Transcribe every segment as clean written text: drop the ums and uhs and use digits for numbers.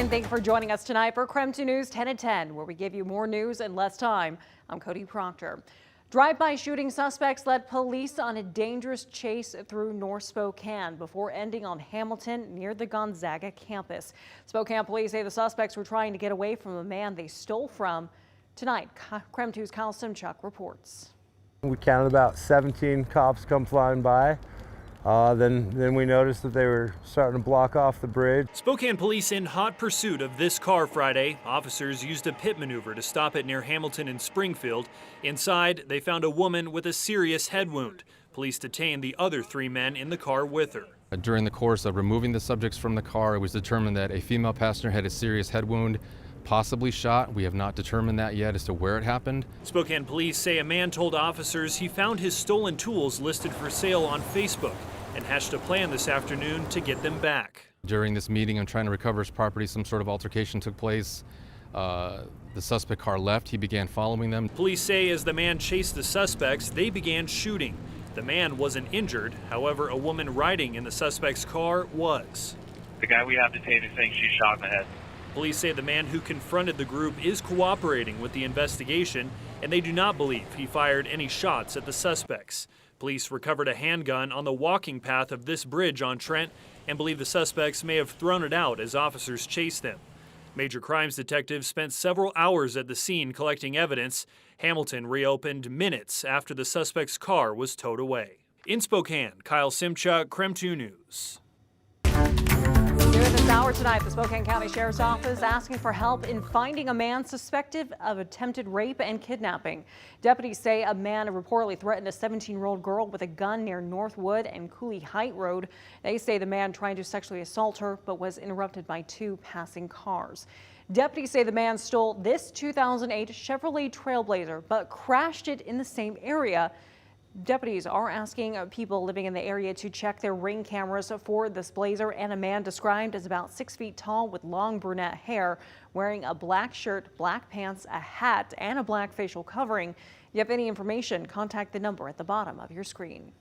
and thank you for joining us tonight for KREM 2 News 10 at 10, where we give you more news in less time. I'm Cody Proctor. Drive-by shooting suspects led police on a dangerous chase through North Spokane before ending on Hamilton near the Gonzaga campus. Spokane police say the suspects were trying to get away from a man they stole from. Tonight, KREM 2's Kyle Simchuk reports. We counted about 17 cops come flying by. Then we noticed that they were starting to block off the bridge. Spokane police in hot pursuit of this car Friday. Officers used a pit maneuver to stop it near Hamilton and Springfield. Inside, they found a woman with a serious head wound. Police detained the other 3 men in the car with her. During the course of removing the subjects from the car, it was determined that a female passenger had a serious head wound, possibly shot. We have not determined that yet as to where it happened. Spokane police say a man told officers he found his stolen tools listed for sale on Facebook and hatched a plan this afternoon to get them back. During this meeting on trying to recover his property, some sort of altercation took place. The suspect car left. He began following them. Police say as the man chased the suspects, they began shooting. The man wasn't injured. However, a woman riding in the suspect's car was. The guy we have detained is saying she's shot in the head. Police say the man who confronted the group is cooperating with the investigation, and they do not believe he fired any shots at the suspects. Police recovered a handgun on the walking path of this bridge on Trent and believe the suspects may have thrown it out as officers chased them. Major crimes detectives spent several hours at the scene collecting evidence. Hamilton reopened minutes after the suspect's car was towed away. In Spokane, Kyle Simchuk, KREM 2 News. During this hour tonight, the Spokane County Sheriff's Office asking for help in finding a man suspected of attempted rape and kidnapping. Deputies say a man reportedly threatened a 17-year-old girl with a gun near Northwood and Cooley Height Road. They say the man tried to sexually assault her but was interrupted by 2 passing cars. Deputies say the man stole this 2008 Chevrolet Trailblazer but crashed it in the same area. Deputies are asking people living in the area to check their Ring cameras for this Blazer and a man described as about 6 feet tall with long brunette hair, wearing a black shirt, black pants, a hat, and a black facial covering. If you have any information, contact the number at the bottom of your screen.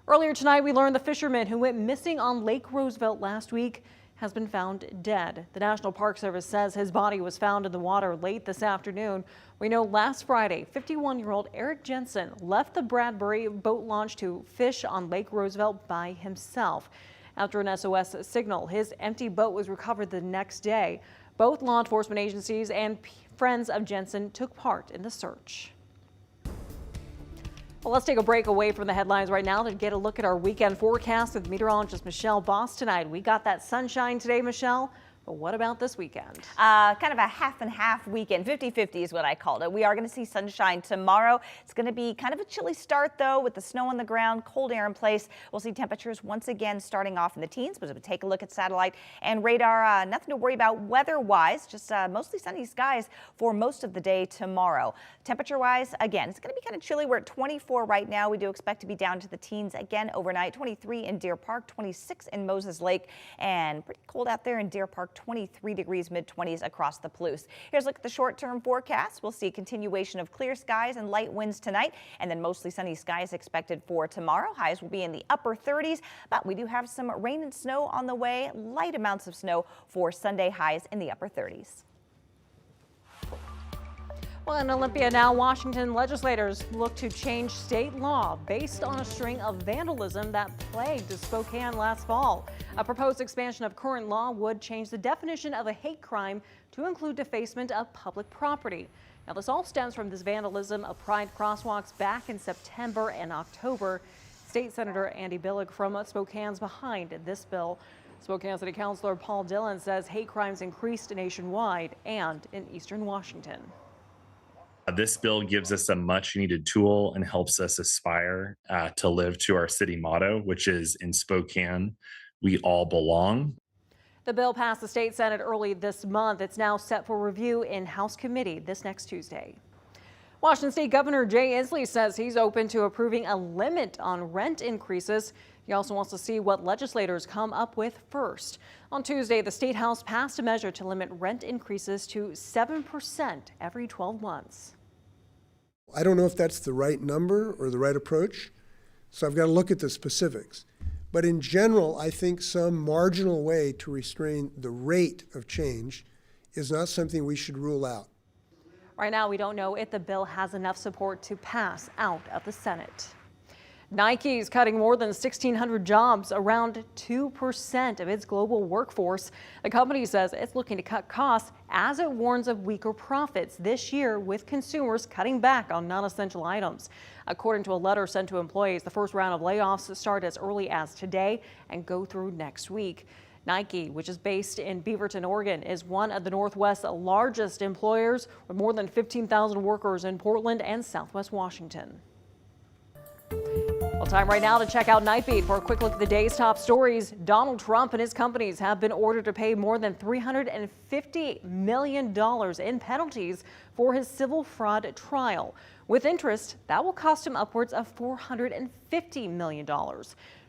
Earlier tonight, we learned the fisherman who went missing on Lake Roosevelt last week has been found dead. The National Park Service says his body was found in the water late this afternoon. We know last Friday, 51-year-old Eric Jensen left the Bradbury boat launch to fish on Lake Roosevelt by himself. After an SOS signal, his empty boat was recovered the next day. Both law enforcement agencies and friends of Jensen took part in the search. Well, let's take a break away from the headlines right now to get a look at our weekend forecast with meteorologist Michelle Boss tonight. We got that sunshine today, Michelle. But what about this weekend? Kind of a half and half weekend. 50-50 is what I called it. We are going to see sunshine tomorrow. It's going to be kind of a chilly start, though, with the snow on the ground, cold air in place. We'll see temperatures once again starting off in the teens. But if we take a look at satellite and radar, nothing to worry about weather-wise. Just mostly sunny skies for most of the day tomorrow. Temperature-wise, again, it's going to be kind of chilly. We're at 24 right now. We do expect to be down to the teens again overnight. 23 in Deer Park, 26 in Moses Lake, and pretty cold out there in Deer Park. 23 degrees, mid-20s across the Palouse. Here's a look at the short-term forecast. We'll see a continuation of clear skies and light winds tonight, and then mostly sunny skies expected for tomorrow. Highs will be in the upper 30s, but we do have some rain and snow on the way. Light amounts of snow for Sunday, highs in the upper 30s. Well, in Olympia now, Washington legislators look to change state law based on a string of vandalism that plagued Spokane last fall. A proposed expansion of current law would change the definition of a hate crime to include defacement of public property. Now, this all stems from this vandalism of Pride crosswalks back in September and October. State Senator Andy Billig from Spokane's behind this bill. Spokane City Councilor Paul Dillon says hate crimes increased nationwide and in eastern Washington. This bill gives us a much needed tool and helps us aspire to live to our city motto, which is in Spokane, we all belong. The bill passed the state Senate early this month. It's now set for review in House committee this next Tuesday. Washington State Governor Jay Inslee says he's open to approving a limit on rent increases. He also wants to see what legislators come up with first. On Tuesday, the State House passed a measure to limit rent increases to 7% every 12 months. I don't know if that's the right number or the right approach, so I've got to look at the specifics. But in general, I think some marginal way to restrain the rate of change is not something we should rule out. Right now, we don't know if the bill has enough support to pass out of the Senate. Nike is cutting more than 1,600 jobs, around 2% of its global workforce. The company says it's looking to cut costs as it warns of weaker profits this year, with consumers cutting back on non-essential items. According to a letter sent to employees, the first round of layoffs start as early as today and go through next week. Nike, which is based in Beaverton, Oregon, is one of the Northwest's largest employers, with more than 15,000 workers in Portland and Southwest Washington. Well, time right now to check out Nightbeat for a quick look at the day's top stories. Donald Trump and his companies have been ordered to pay more than $350 million in penalties for his civil fraud trial. With interest, that will cost him upwards of $450 million.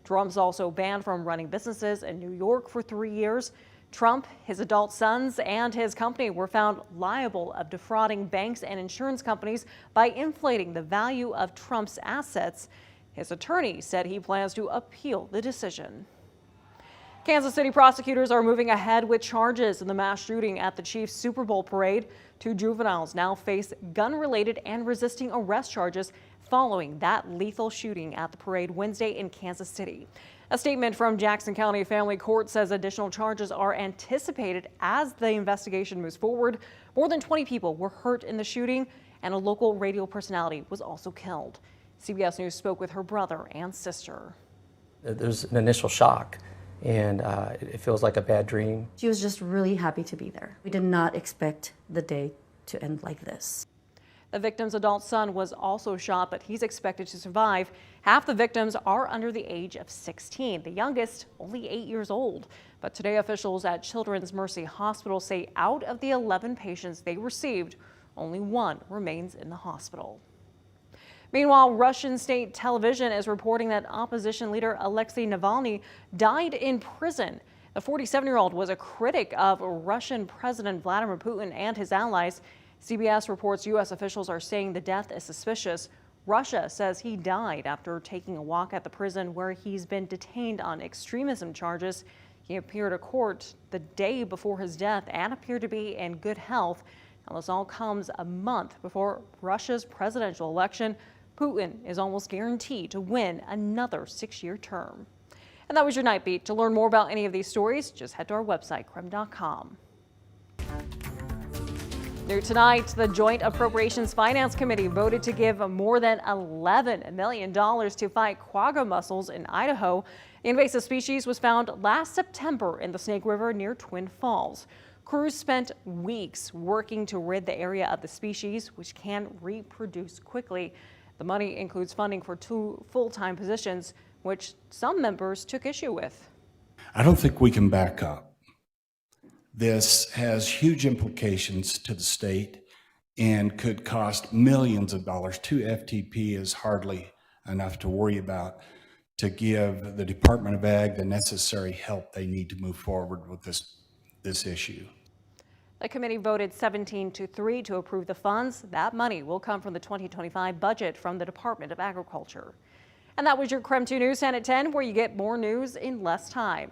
Trump's also banned from running businesses in New York for 3 years. Trump, his adult sons, and his company were found liable of defrauding banks and insurance companies by inflating the value of Trump's assets. His attorney said he plans to appeal the decision. Kansas City prosecutors are moving ahead with charges in the mass shooting at the Chiefs Super Bowl parade. 2 juveniles now face gun-related and resisting arrest charges following that lethal shooting at the parade Wednesday in Kansas City. A statement from Jackson County Family Court says additional charges are anticipated as the investigation moves forward. More than 20 people were hurt in the shooting, and a local radio personality was also killed. CBS News spoke with her brother and sister. There's an initial shock, and it feels like a bad dream. She was just really happy to be there. We did not expect the day to end like this. The victim's adult son was also shot, but he's expected to survive. Half the victims are under the age of 16, the youngest only 8 years old. But today, officials at Children's Mercy Hospital say out of the 11 patients they received, only 1 remains in the hospital. Meanwhile, Russian state television is reporting that opposition leader Alexei Navalny died in prison. The 47-year-old was a critic of Russian President Vladimir Putin and his allies. CBS reports U.S. officials are saying the death is suspicious. Russia says he died after taking a walk at the prison where he's been detained on extremism charges. He appeared at court the day before his death and appeared to be in good health. Now, this all comes a month before Russia's presidential election. Putin is almost guaranteed to win another 6-year term. And that was your Nightbeat. To learn more about any of these stories, just head to our website, KREM.com. New tonight, the Joint Appropriations Finance Committee voted to give more than $11 million to fight quagga mussels in Idaho. The invasive species was found last September in the Snake River near Twin Falls. Crews spent weeks working to rid the area of the species, which can reproduce quickly. The money includes funding for 2 full-time positions, which some members took issue with. I don't think we can back up. This has huge implications to the state and could cost millions of dollars. 2 FTP is hardly enough to worry about to give the Department of Ag the necessary help they need to move forward with this issue. The committee voted 17-3 to approve the funds. That money will come from the 2025 budget from the Department of Agriculture. And that was your KREM 2 News 10 at 10, where you get more news in less time.